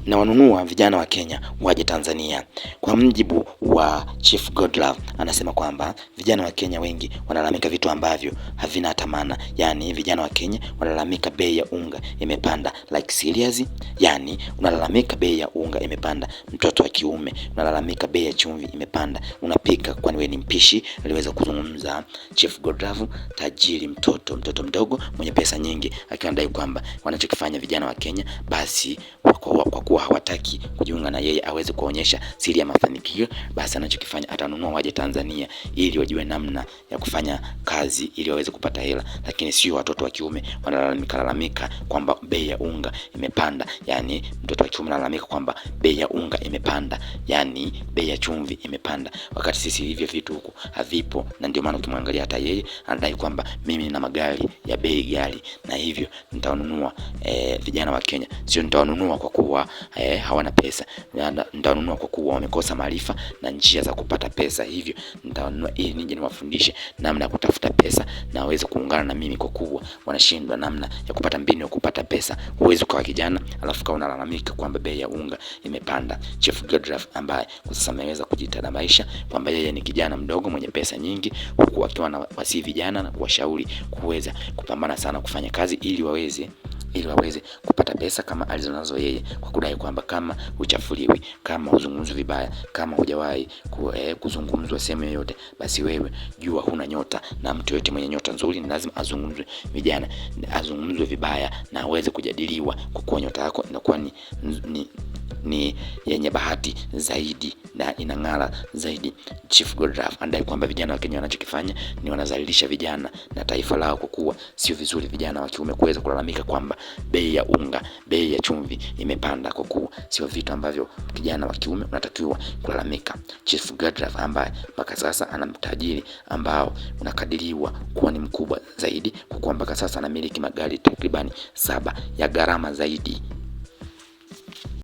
na wanunua vijana wa Kenya waje Tanzania. Kwa mjibu wa Chief Godlove anasema kwamba vijana wa Kenya wengi wanalalamika vitu ambavyo havina hata maana. Yani vijana wa Kenya wanalalamika bei ya unga imepanda, like serious. Yani unalalamika bei ya unga imepanda, mtoto wa kiume unalalamika bei ya chumvi imepanda, unapika kwani wewe ni mpishi? Aliweza kuzungumza Chief Godlove, tajiri, mtoto mdogo mwenye pesa nyingi, akiandai kwamba wanachokifanya vijana wa Kenya basi kwa kuwa hawataki kujiunga na yeye aweze kuonyesha siri ya mafanikio, basi anachokifanya atanunua waje Tanzania ili wajue namna ya kufanya kazi ili waweze kupata hela. Lakini sio watoto wa kiume wanalalamika kwamba bei ya unga imepanda, yani mtoto wa kiume analalamika kwamba bei ya unga imepanda, yani bei ya chumvi imepanda, wakati sisi hivyo vitu huku havipo. Na ndio maana ukimwangalia hata yeye anadai kwamba mimi nina magari ya bei ghali na hivyo nitawanunua vijana wa Kenya. Sio nitawanunua kwa kuwa hawana pesa, nitawanunua kwa kuwa wamekosa maarifa na njia za kupata pesa. Hivyo nitawanunua ili nije niwafundishe namna ya kutafuta pesa na waweze kuungana na mimi, kwa kuwa wanashindwa namna ya kupata mbinu ya kupata pesa. Huwezi kwa kijana alafu kama unalalamika kwamba bei ya unga imepanda. Chief Godlove ambaye kwa sasa ameweza kujitanabaisha kwamba yeye ni kijana mdogo mwenye pesa nyingi, huku akiwa na wasi vijana na kuwashauri kuweza kupambana sana kufanya kazi ili waweze kupata pesa kama alizonazo yeye, kwa kudai kwamba kama uchafuliwi, kama uzungumzwe vibaya, kama hujawahi kuzungumzwa sehemu yoyote, basi wewe jua huna nyota. Na mtu yote mwenye nyota nzuri ni lazima azungumzwe vijana, azungumzwe vibaya na aweze kujadiliwa, kwa kuwa nyota yako inakuwa ni yenye bahati zaidi na inang'ara zaidi. Chief Godlove anadai kwamba vijana wa Kenya wanachokifanya ni wanazalilisha vijana na taifa lao, kwa kuwa sio vizuri vijana wa kiume kuweza kulalamika kwamba bei ya unga, bei ya chumvi imepanda, kwa kuwa sio vitu ambavyo kijana wa kiume unatakiwa kulalamika. Chief Godlove ambaye mpaka sasa ana mtajiri ambao unakadiriwa kuwa ni mkubwa zaidi, kwa kuwa mpaka sasa anamiliki magari takriban 7 ya gharama zaidi